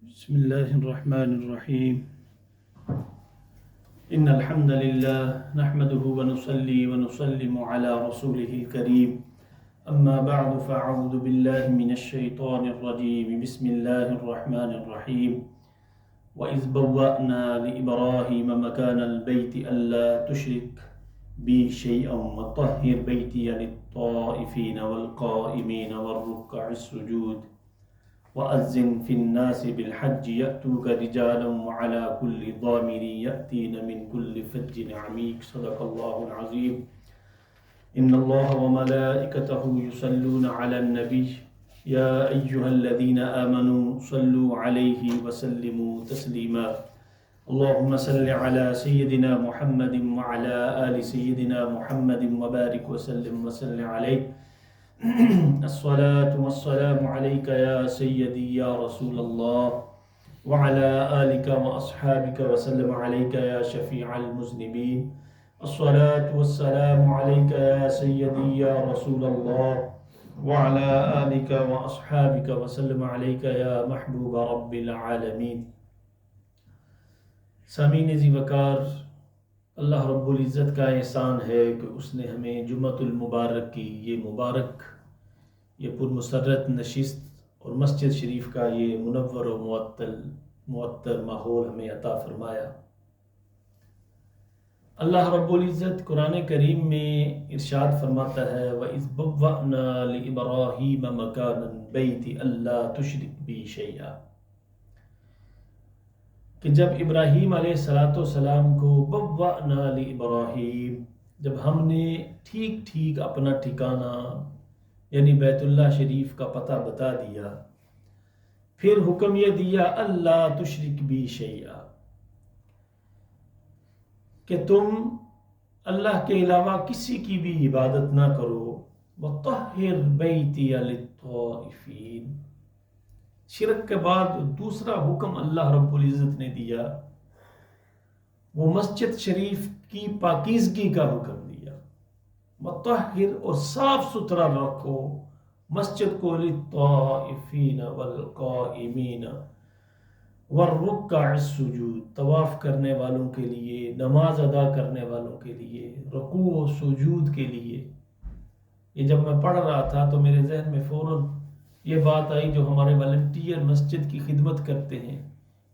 بسم الله الرحمن الرحيم إن الحمد لله نحمده ونصلي ونسلم على رسوله الكريم أما بعد فأعوذ بالله من الشيطان الرجيم بسم الله الرحمن الرحيم وإذ بوأنا لإبراهيم مكان البيت ألا تشرك بي شيئا وطهر بيتي للطائفين والقائمين والركع السجود وأذن في الناس بالحج يأتوك رجالا وعلى كل ضامر يأتين من كل فج عميق صدق الله العظيم إن الله وملائكته يصلون على النبي يا أيها الذين آمنوا صلوا عليه وسلموا تسليما اللهم صل على سيدنا محمد وعلى آل سيدنا محمد وبارك وسلم عليه الصلاة والسلام عليك يا سيدي يا رسول الله وعلى آلك وأصحابك وسلم عليك يا شفيع المذنبين الصلاة والسلام عليك يا سيدي يا رسول الله وعلى آلك وأصحابك وسلم عليك يا محبوب رب العالمين. سامعین ذی وقار، اللہ رب العزت کا احسان ہے کہ اس نے ہمیں جمعۃ المبارک کی یہ مبارک، یہ پرمسرت نشست اور مسجد شریف کا یہ منور و معطر ماحول ہمیں عطا فرمایا. اللہ رب العزت قرآن کریم میں ارشاد فرماتا ہے وَإِذْ بَوَّأْنَا لِإِبْرَاهِيمَ مَكَانَ الْبَيْتِ أَلَّا تُشْرِكْ بِي شَيْئًا، کہ جب ابراہیم علیہ السلام کو بوّأنا لِإِبْرَاهِيم، جب ہم نے ٹھیک ٹھیک اپنا ٹھکانہ یعنی بیت اللہ شریف کا پتہ بتا دیا، پھر حکم یہ دیا اللہ تشرک بی شیئا، کہ تم اللہ کے علاوہ کسی کی بھی عبادت نہ کرو. وَطَهِّرْ بَيْتِيَ لِلطَّائِفِينَ، شرک کے بعد دوسرا حکم اللہ رب العزت نے دیا وہ مسجد شریف کی پاکیزگی کا حکم دیا. مطہر اور صاف ستھرا رکھو مسجد کو، للطائفین والقائمین والرکع السجود، طواف کرنے والوں کے لیے، نماز ادا کرنے والوں کے لیے، رکوع و سجود کے لیے. یہ جب میں پڑھ رہا تھا تو میرے ذہن میں فوراً یہ بات آئی جو ہمارے والنٹیئر مسجد کی خدمت کرتے ہیں،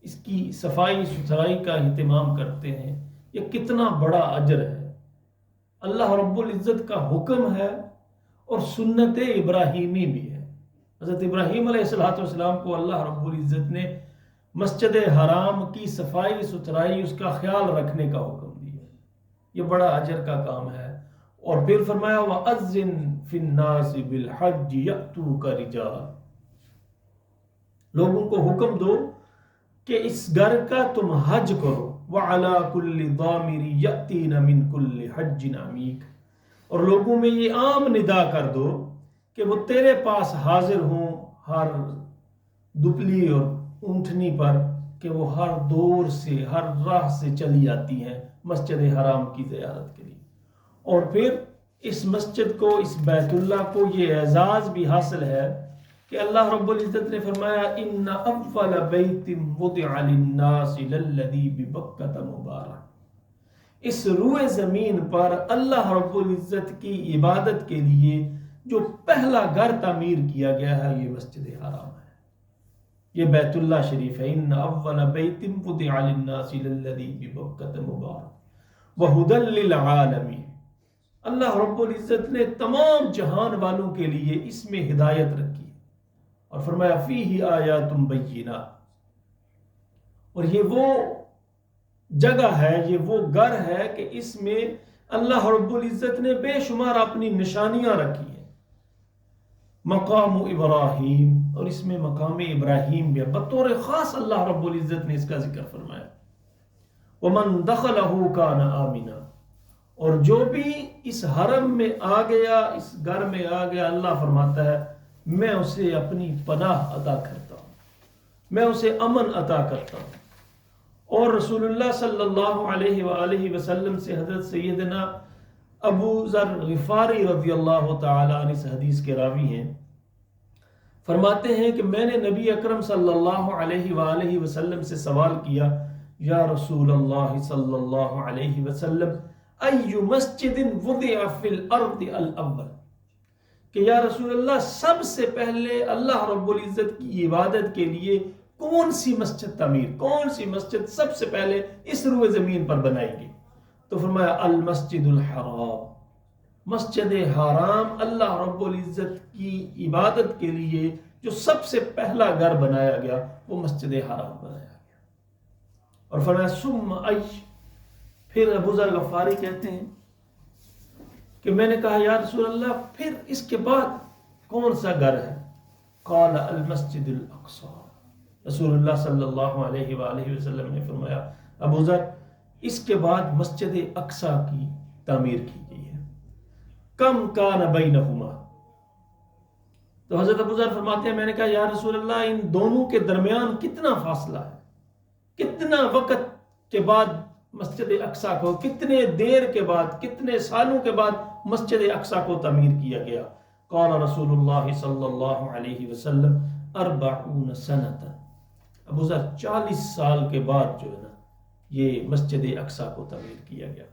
اس کی صفائی ستھرائی کا اہتمام کرتے ہیں، یہ کتنا بڑا اجر ہے. اللہ رب العزت کا حکم ہے اور سنت ابراہیمی بھی ہے. حضرت ابراہیم علیہ السلام کو اللہ رب العزت نے مسجد حرام کی صفائی ستھرائی، اس کا خیال رکھنے کا حکم دیا. یہ بڑا اجر کا کام ہے. اور پھر فرمایا وَأَذِّن فِي النَّاسِ بِالْحَجِّ يَأْتُوكَ رِجَالًا، لوگوں کو حکم دو کہ اس گھر کا تم حج کرو. وَعَلَى كُلِّ ضَامِرٍ يَأْتِينَ مِنْ كُلِّ حَجٍّ عَمِيقٍ، اور لوگوں میں یہ عام ندا کر دو کہ وہ تیرے پاس حاضر ہوں ہر دپلی اور اونٹنی پر، کہ وہ ہر دور سے، ہر راہ سے چلی آتی ہیں مسجد حرام کی زیارت کے لیے. اور پھر اس مسجد کو، اس بیت اللہ کو یہ اعزاز بھی حاصل ہے کہ اللہ رب العزت نے فرمایا ان اول بیت وضع للناس للذی ببکۃ مبارک، اس روئے زمین پر اللہ رب العزت کی عبادت کے لیے جو پہلا گھر تعمیر کیا گیا ہے یہ مسجد حرام ہے، یہ بیت اللہ شریف ہے. ان اول بیت وضع للناس للذی ببکۃ مبارک وہدی للعالمین، اللہ رب العزت نے تمام جہان والوں کے لیے اس میں ہدایت رکھی اور فرمایا فیہ آیات بینات، اور یہ وہ جگہ ہے، یہ وہ گھر ہے کہ اس میں اللہ رب العزت نے بے شمار اپنی نشانیاں رکھی ہیں. مقام ابراہیم، اور اس میں مقام ابراہیم بھی بطور خاص اللہ رب العزت نے اس کا ذکر فرمایا. ومن دخلہ کان آمنا، اور جو بھی اس حرم میں آ گیا، اس گھر میں آ گیا، اللہ فرماتا ہے میں اسے اپنی پناہ عطا کرتا ہوں، میں اسے امن عطا کرتا ہوں. اور رسول اللہ صلی اللہ علیہ وآلہ وسلم سے حضرت سیدنا ابو ذر غفاری رضی اللہ تعالی عنہ اس حدیث کے راوی ہیں، فرماتے ہیں کہ میں نے نبی اکرم صلی اللہ علیہ وآلہ وسلم سے سوال کیا، یا رسول اللہ صلی اللہ علیہ وسلم، ای مسجد وضع فی الارض الاول، کہ یا رسول اللہ سب سے پہلے اللہ رب العزت کی عبادت کے لیے کون سی مسجد تعمیر، کون سی مسجد سب سے پہلے اس روئے زمین پر بنائی گئی؟ تو فرمایا المسجد الحرام، مسجد حرام اللہ رب العزت کی عبادت کے لیے جو سب سے پہلا گھر بنایا گیا وہ مسجد حرام بنایا گیا۔ اور فرمایا ثم ای، پھر ابو ذر غفاری کہتے ہیں کہ میں نے کہا یا رسول اللہ پھر اس کے بعد کون سا گھر ہے؟ قال المسجد الاقصی، رسول اللہ صلی اللہ علیہ وآلہ وسلم نے فرمایا ابو ذر اس کے بعد مسجد اقصی کی تعمیر کی گئی ہے۔ کم کان بینہما، تو حضرت ابو ذر فرماتے ہیں میں نے کہا یا رسول اللہ ان دونوں کے درمیان کتنا فاصلہ ہے، کتنا وقت کے بعد مسجد اقصی کو، کتنے دیر کے بعد، کتنے سالوں کے بعد مسجد اقصی کو تعمیر کیا گیا؟ قال رسول اللہ صلی اللہ علیہ وسلم 40 سنة، ابو ذر 40 سال کے بعد جو ہے نا یہ مسجد اقصی کو تعمیر کیا گیا۔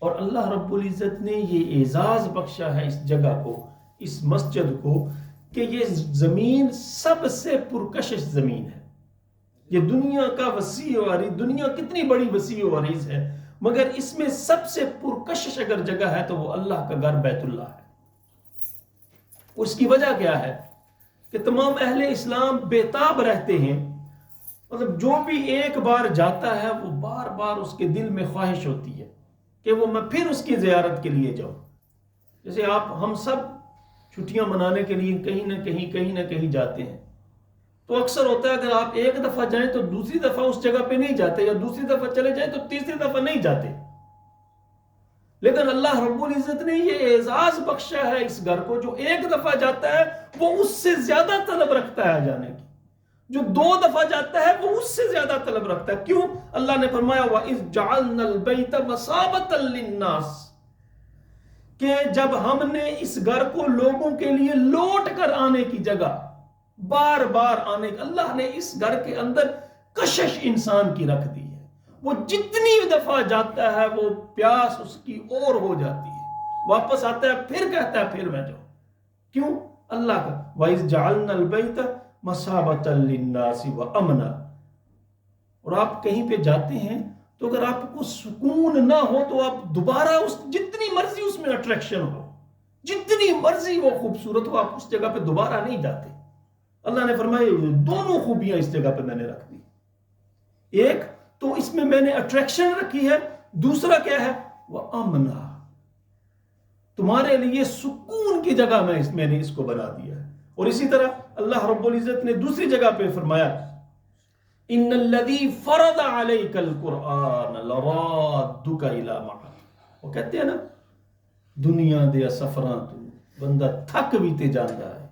اور اللہ رب العزت نے یہ اعزاز بخشا ہے اس جگہ کو، اس مسجد کو، کہ یہ زمین سب سے پرکشش زمین ہے۔ یہ دنیا کا وسیع و عریض، دنیا کتنی بڑی وسیع و عریض ہے، مگر اس میں سب سے پرکشش اگر جگہ ہے تو وہ اللہ کا گھر بیت اللہ ہے۔ اس کی وجہ کیا ہے کہ تمام اہل اسلام بےتاب رہتے ہیں، مطلب جو بھی ایک بار جاتا ہے وہ بار بار اس کے دل میں خواہش ہوتی ہے کہ وہ میں پھر اس کی زیارت کے لیے جاؤں۔ جیسے ہم سب چھٹیاں منانے کے لیے کہیں نہ کہیں جاتے ہیں، تو اکثر ہوتا ہے اگر آپ ایک دفعہ جائیں تو دوسری دفعہ اس جگہ پہ نہیں جاتے، یا دوسری دفعہ چلے جائیں تو تیسری دفعہ نہیں جاتے۔ لیکن اللہ رب العزت نے یہ اعزاز بخشا ہے اس گھر کو، جو ایک دفعہ جاتا ہے وہ اس سے زیادہ طلب رکھتا ہے جانے کی، جو 2 دفعہ جاتا ہے وہ اس سے زیادہ طلب رکھتا ہے۔ کیوں؟ اللہ نے فرمایا وَإِذْ جَعَلْنَا الْبَيْتَ مَثَابَةً لِلنَّاسِ، کہ جب ہم نے اس گھر کو لوگوں کے لیے لوٹ کر آنے کی جگہ، بار بار آنے، اللہ نے اس گھر کے اندر کشش انسان کی رکھ دی ہے، وہ جتنی دفعہ جاتا ہے وہ پیاس اس کی اور ہو جاتی ہے، واپس آتا ہے پھر کہتا ہے پھر میں جاؤں۔ کیوں؟ اللہ کا وَإِذْ جَعَلْنَا الْبَيْتَ مَثَابَةً لِلنَّاسِ وَأَمْنًا۔ اور آپ کہیں پہ جاتے ہیں تو اگر آپ کو سکون نہ ہو تو آپ دوبارہ جتنی مرضی اس میں اٹریکشن ہو، جتنی مرضی وہ خوبصورت ہو، آپ اس جگہ پہ دوبارہ نہیں جاتے۔ اللہ نے فرمایا دونوں خوبیاں اس جگہ پہ میں نے رکھ دی، ایک تو اس میں نے اٹریکشن رکھی ہے، دوسرا کیا ہے؟ وَأَمْنًا، تمہارے لیے سکون کی جگہ میں نے اس کو بنا دیا ہے۔ اور اسی طرح اللہ رب العزت نے دوسری جگہ پہ فرمایا ان الذی فرض علیک القرآن لرادک الی معاد، وہ کہتے ہیں نا دنیا دے سفراں تو بندہ تھک بھی تے جاندا ہے،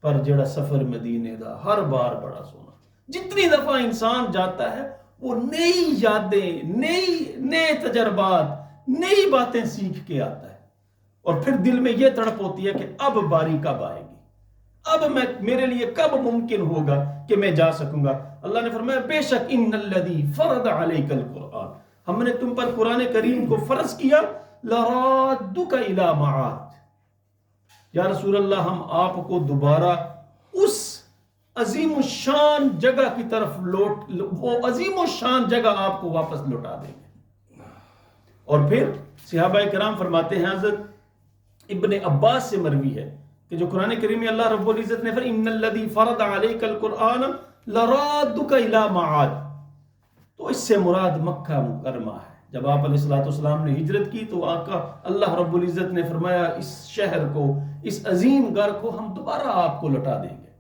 پر جڑا سفر مدینے دا ہر بار بڑا سونا۔ جتنی دفعہ انسان جاتا ہے وہ نئی یادیں، نئے تجربات، نئی باتیں سیکھ کے آتا ہے، اور پھر دل میں یہ تڑپ ہوتی ہے کہ اب باری کب آئے گی، اب میرے لیے کب ممکن ہوگا کہ میں جا سکوں گا۔ اللہ نے فرمایا بے شک ان الذی فرض علیک القرآن، ہم نے تم پر قرآن کریم کو فرض کیا، لرادک الی معاد، یا رسول اللہ ہم آپ کو دوبارہ اس عظیم الشان جگہ کی طرف وہ عظیم الشان جگہ آپ کو واپس لوٹا دیں گے۔ اور پھر صحابہ کرام فرماتے ہیں، حضرت ابن عباس سے مروی ہے کہ جو قرآن کریم میں اللہ رب العزت نے فرمایا ان الذی فرض علیک القرآن لرادک الی معاد، تو اس سے مراد مکہ مکرمہ ہے۔ جب آپ علیہ السلام نے ہجرت کی تو آقا اللہ رب العزت نے فرمایا اس شہر کو، اس عظیم گھر کو ہم دوبارہ آپ کو لوٹا دیں گے،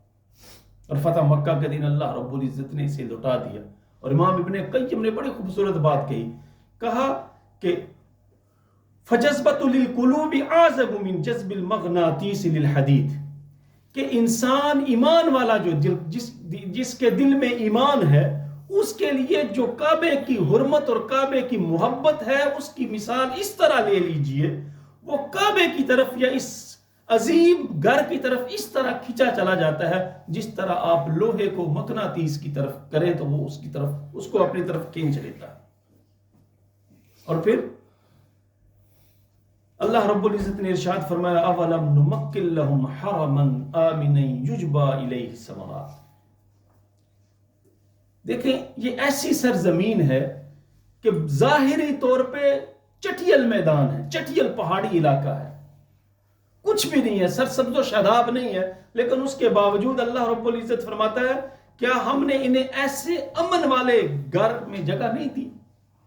اور فتح مکہ کے دن اللہ رب العزت نے اسے لوٹا دیا۔ اور امام ابن قیم نے بڑی خوبصورت بات کہا کہ فجذبۃ للقلوب اعظم من جذب المغناطیس للحدید، کہ انسان ایمان والا جو جس کے دل میں ایمان ہے، اس کے لیے جو کعبے کی حرمت اور کعبے کی محبت ہے، اس کی مثال اس طرح لے لیجئے، وہ کعبے کی طرف یا اس عظیم گھر کی طرف اس طرح کھینچا چلا جاتا ہے جس طرح آپ لوہے کو مقناطیس کی طرف کریں تو وہ اس کی طرف اس کو اپنی طرف کھینچ لیتا ہے. اور پھر اللہ رب العزت نے ارشاد فرمایا اولم نمکن لهم حرما آمنا یجبا الیہ الثمرات. دیکھیں یہ ایسی سرزمین ہے کہ ظاہری طور پہ چٹیل میدان ہے, چٹیل پہاڑی علاقہ ہے, کچھ بھی نہیں ہے, سرسبز و شاداب نہیں ہے, لیکن اس کے باوجود اللہ رب العزت فرماتا ہے کیا ہم نے انہیں ایسے امن والے گھر میں جگہ نہیں دی؟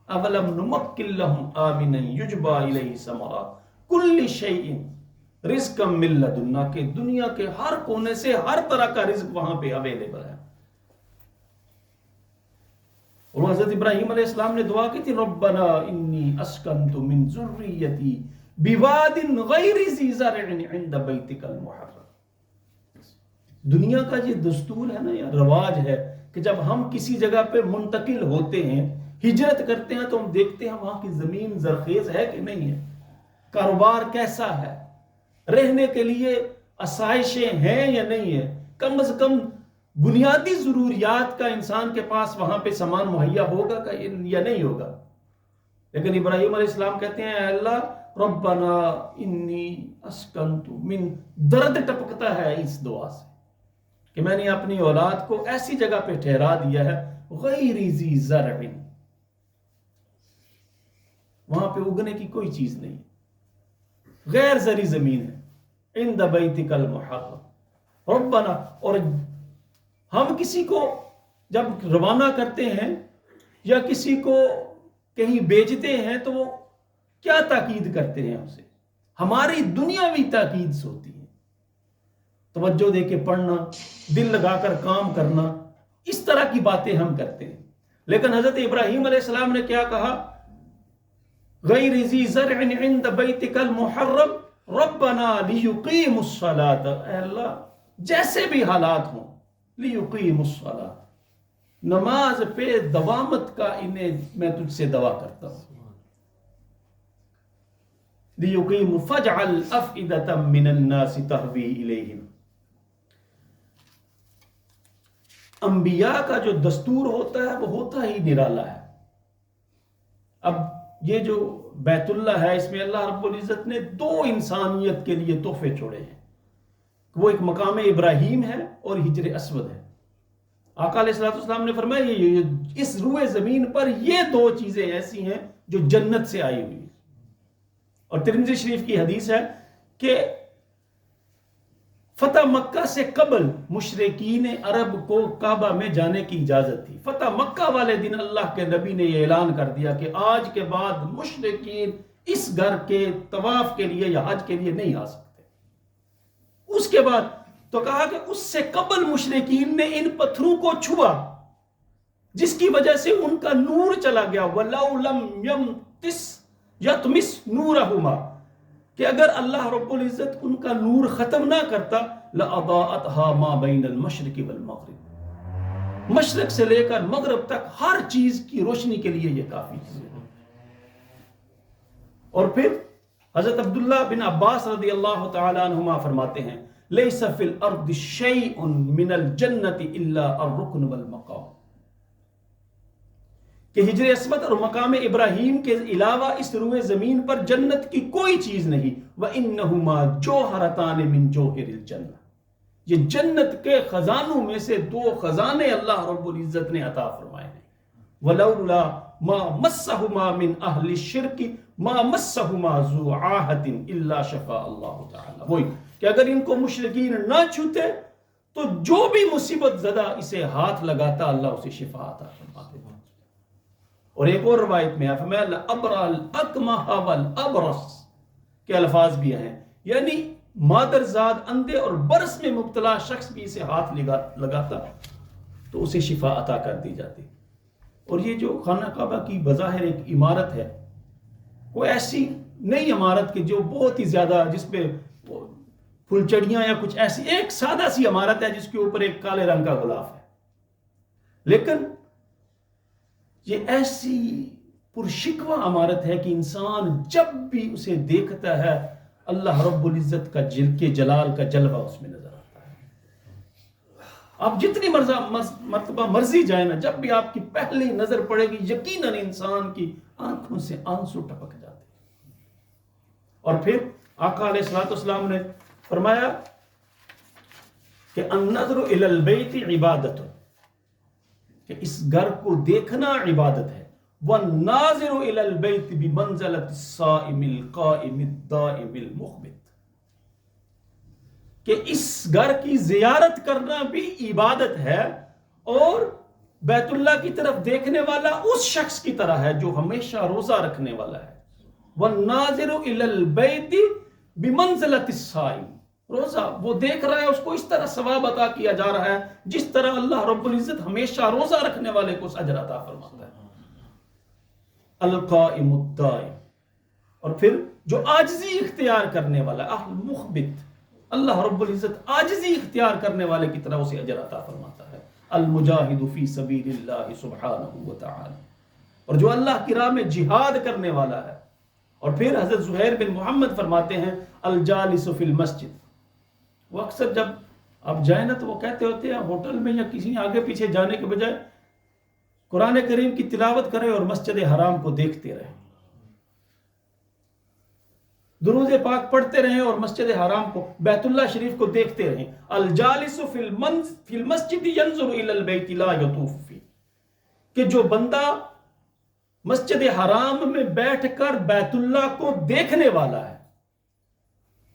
اولم نمکن لهم آمنا یجبا الیہ الثمرات کل شیء رزقا من لدنا, کہ دنیا کے ہر کونے سے ہر طرح کا رزق وہاں پہ اویلیبل ہے. اور حضرت ابراہیم علیہ السلام نے دعا کی تھی ربنا انی اسکنت من ذریتی بواد غیر ذی زرع عند بیتک المحرم. دنیا کا یہ دستور ہے نا یا رواج ہے کہ جب ہم کسی جگہ پہ منتقل ہوتے ہیں, ہجرت کرتے ہیں, تو ہم دیکھتے ہیں وہاں کی زمین زرخیز ہے کہ نہیں ہے, کاروبار کیسا ہے, رہنے کے لیے آسائشیں ہیں یا نہیں ہے, کم از کم بنیادی ضروریات کا انسان کے پاس وہاں پہ سامان مہیا ہوگا یا نہیں ہوگا. لیکن ابراہیم علیہ السلام کہتے ہیں اے اللہ ربنا انی اسکنت من, درد ٹپکتا ہے اس دعا سے کہ میں نے اپنی اولاد کو ایسی جگہ پہ ٹھہرا دیا ہے غیر ذی زرع, وہاں پہ اگنے کی کوئی چیز نہیں, غیر زرعی زمین ہے, عند بیتک المحرم ربنا. اور ہم کسی کو جب روانہ کرتے ہیں یا کسی کو کہیں بیچتے ہیں تو وہ کیا تاکید کرتے ہیں اسے, ہماری دنیاوی تاکید سے ہوتی ہے, توجہ دے کے پڑھنا, دل لگا کر کام کرنا, اس طرح کی باتیں ہم کرتے ہیں. لیکن حضرت ابراہیم علیہ السلام نے کیا کہا غیر ذی زرع عند بیتک المحرم ربنا لیقیموا الصلاۃ, اے اللہ جیسے بھی حالات ہوں لیقیموا الصلاۃ, نماز پہ دوامت کا انہیں میں تجھ سے دعا کرتا ہوں. لیقیموا فاجعل افئدۃ من الناس تہوی الیہم. انبیاء کا جو دستور ہوتا ہے وہ ہوتا ہی نرالا ہے. اب یہ جو بیت اللہ ہے اس میں اللہ رب العزت نے دو انسانیت کے لیے تحفے چھوڑے ہیں, وہ ایک مقام ابراہیم ہے اور حجر اسود ہے. آقا علیہ الصلوۃ والسلام نے فرمایا یہ اس روئے زمین پر یہ دو چیزیں ایسی ہیں جو جنت سے آئی ہوئی ہیں. اور ترمذی شریف کی حدیث ہے کہ فتح مکہ سے قبل مشرکین عرب کو کعبہ میں جانے کی اجازت تھی. فتح مکہ والے دن اللہ کے نبی نے یہ اعلان کر دیا کہ آج کے بعد مشرکین اس گھر کے طواف کے لیے یا حج کے لیے نہیں آ سکتے. اس کے بعد تو کہا کہ اس سے قبل مشرکین نے ان پتھروں کو چھوا جس کی وجہ سے ان کا نور چلا گیا. وَلَوْ لَمْ يَطْمِسْ نُورَهُمَا, کہ اگر اللہ رب العزت ان کا نور ختم نہ کرتا لَأَضَاءَتْهَا مَا بَيْنَ الْمَشْرِقِ وَالْمَغْرِبِ, مشرق سے لے کر مغرب تک ہر چیز کی روشنی کے لیے یہ کافی تھی. اور پھر حضرت عبداللہ بن عباس رضی اللہ تعالی عنہما فرماتے ہیں لیس فی الارض شیء من الجنت الا الرکن والمقام, کہ حجر اسود اور مقام ابراہیم کے علاوہ اس روئے زمین پر جنت کی کوئی چیز نہیں. وَإِنَّهُمَا جَوْهَرَتَانِ مِن جَوْهِرِ الْجَنَّةِ, یہ جنت کے خزانوں میں سے دو خزانے اللہ رب العزت نے عطا فرمائے ہیں. وَلَوْلَا مَا مَسَّهُمَا مِنْ أَهْلِ الشِّرْكِ مَا مَسَّهُمَا ذُو عَاهَةٍ إِلَّا شَفَاءَ اللَّهُ تَعَالَى. وہی کہ اگر ان کو مشرکین نہ چھوتے تو جو بھی مصیبت زدہ اسے ہاتھ لگاتا اللہ اسے شفا عطا فرماتے. اور ایک اور روایت میں فرمایا الابرا الاکمہ والابرص کے الفاظ بھی ہیں, یعنی مادرزاد اندھے اور برس میں مبتلا شخص بھی اسے ہاتھ لگاتا تو اسے شفا عطا کر دی جاتی. اور یہ جو خانہ کعبہ کی بظاہر ایک عمارت ہے وہ ایسی نئی عمارت کہ جو بہت ہی زیادہ جس پہ پھلچڑیاں یا کچھ ایسی, ایک سادہ سی عمارت ہے جس کے اوپر ایک کالے رنگ کا غلاف ہے, لیکن یہ ایسی پرشکوہ عمارت ہے کہ انسان جب بھی اسے دیکھتا ہے اللہ رب العزت کا کے جلال کا جلوہ اس میں نظر آتا ہے. آپ جتنی مرتبہ مرضی جائیں نا، جب بھی آپ کی پہلی نظر پڑے گی یقیناً انسان کی آنکھوں سے آنسو ٹپک جاتے ہیں. اور پھر آقا علیہ الصلوۃ والسلام نے فرمایا کہ النظر الی البیت عبادت، کہ اس گھر کو دیکھنا عبادت ہے. والناظر الی البیت بمنزلۃ الصائم القائم الدائم المخبت، کہ اس گھر کی زیارت کرنا بھی عبادت ہے، اور بیت اللہ کی طرف دیکھنے والا اس شخص کی طرح ہے جو ہمیشہ روزہ رکھنے والا ہے. والناظر الی البیت بمنزلۃ الصائم، روزہ وہ دیکھ رہا ہے، اس کو اس طرح ثواب عطا کیا جا رہا ہے جس طرح اللہ رب العزت ہمیشہ روزہ رکھنے والے کو اجر عطا فرماتا ہے. القائم الدائم، اور پھر جو عاجزی اختیار کرنے والا المخبت، اللہ رب العزت عاجزی اختیار کرنے والے کی طرح اسے اجر عطا فرماتا ہے. المجاہد فی سبیل اللہ سبحانہ وتعالی، اور جو اللہ کی راہ میں جہاد کرنے والا ہے. اور پھر حضرت زہیر بن محمد فرماتے ہیں الجالس فی المسجد، وہ اکثر جب آپ جائیں نا تو وہ کہتے ہوتے ہیں ہوٹل میں یا کسی آگے پیچھے جانے کے بجائے قرآن کریم کی تلاوت کریں اور مسجد حرام کو دیکھتے رہیں، درود پاک پڑھتے رہیں اور مسجد حرام کو، بیت اللہ شریف کو دیکھتے رہیں. الجالس فی المسجد ینظر الی البیت لا یطوف فیہ، کہ جو بندہ مسجد حرام میں بیٹھ کر بیت اللہ کو دیکھنے والا ہے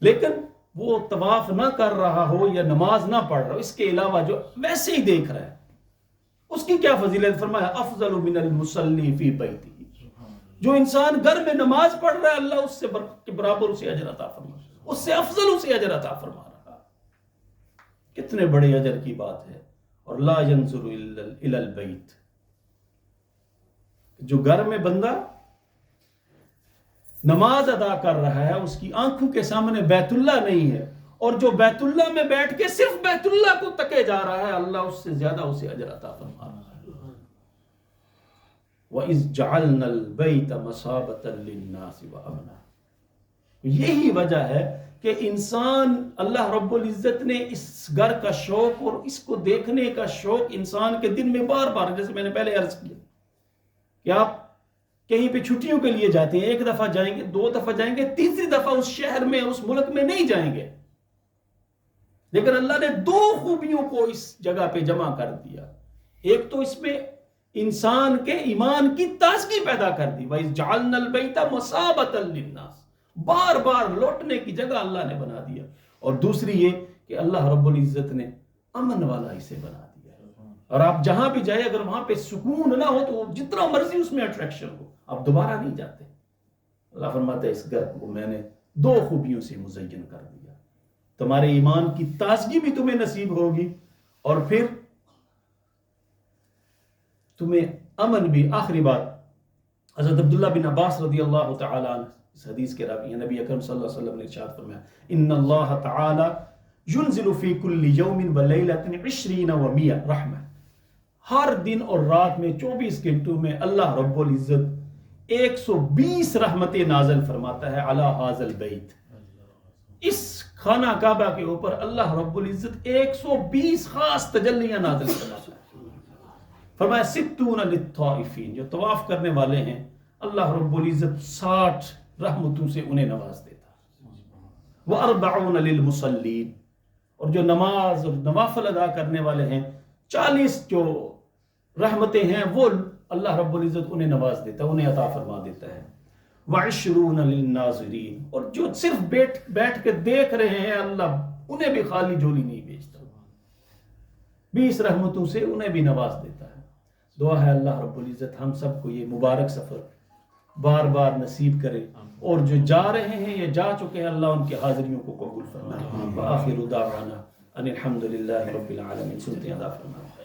لیکن وہ طواف نہ کر رہا ہو یا نماز نہ پڑھ رہا ہو، اس کے علاوہ جو ویسے ہی دیکھ رہا ہے، اس کی کیا فضیلت؟ فرمایا افضل من المصلی فی بیتہ، جو انسان گھر میں نماز پڑھ رہا ہے اللہ اس سے برابر اسے اجر عطا فرما، اس سے افضل اسے اجر عطا فرما رہا. کتنے بڑے اجر کی بات ہے. اور لا ینظر الی البیت، جو گھر میں بندہ نماز ادا کر رہا ہے اس کی آنکھوں کے سامنے بیت اللہ نہیں ہے، اور جو بیت اللہ میں بیٹھ کے صرف بیت اللہ کو تکے جا رہا ہے اللہ اس سے زیادہ اسے اجر عطا فرما رہا ہے. وَإِذْ جَعَلْنَا الْبَيْتَ مَثَابَةً لِلنَّاسِ وَأَمْنًا، یہی وجہ ہے کہ انسان، اللہ رب العزت نے اس گھر کا شوق اور اس کو دیکھنے کا شوق انسان کے دل میں بار بار، جیسے میں نے پہلے عرض کیا کہ آپ کہیں پہ چھٹیوں کے لیے جاتے ہیں، ایک دفعہ جائیں گے، دو دفعہ جائیں گے، تیسری دفعہ اس شہر میں اس ملک میں نہیں جائیں گے، لیکن اللہ نے دو خوبیوں کو اس جگہ پہ جمع کر دیا. ایک تو اس میں انسان کے ایمان کی تازگی پیدا کر دی، وَإِذْ جَعَلْنَا الْبَيْتَ مَثَابَةً لِلنَّاسِ، بار بار لوٹنے کی جگہ اللہ نے بنا دیا. اور دوسری یہ کہ اللہ رب العزت نے امن والا اسے بنا دیا، اور آپ جہاں بھی جائیں اگر وہاں پہ سکون نہ ہو تو جتنا مرضی اس میں اٹریکشن ہو آپ دوبارہ نہیں جاتے. اللہ فرماتا ہے اس گھر کو میں نے دو خوبیوں سے مزین کر دیا، تمہارے ایمان کی تازگی بھی تمہیں نصیب ہوگی اور پھر تمہیں امن بھی. آخری بات، حضرت عبداللہ بن عباس رضی اللہ تعالی عنہ اس حدیث کے راوی ہیں، نبی اکرم صلی اللہ علیہ وسلم نے ارشاد فرمایا ان اللہ تعالی ينزل فی کل یوم ولیلۃ 20 و100 رحمہ، ہر دن اور رات میں 24 گھنٹوں میں اللہ رب العزت 120 رحمتیں نازل فرماتا ہے علی ھذا البیت، اس خانہ کعبہ کے اوپر اللہ رب العزت 120 خاص تجلیاں نازل فرماتا ہے. فرمایا 60 للطائفین، جو طواف کرنے والے ہیں اللہ رب العزت 60 رحمتوں سے انہیں نواز دیتا ہے. و40 للمصلین، اور جو نماز اور نوافل ادا کرنے والے ہیں 40 جو رحمتیں ہیں وہ اللہ رب العزت انہیں نواز دیتا ہے، انہیں عطا فرما دیتا ہے. و20 للناظرین، اور جو صرف بیٹھ کے دیکھ رہے ہیں اللہ انہیں بھی خالی جھولی نہیں بھیجتا، 20 رحمتوں سے انہیں بھی نواز دیتا ہے. دعا ہے اللہ رب العزت ہم سب کو یہ مبارک سفر بار بار نصیب کرے، اور جو جا رہے ہیں یا جا چکے ہیں اللہ ان کی حاضریوں کو قبول فرمائے. وآخر دعوانا ان الحمد للہ رب العالمین. سنتے ادا فرمائے.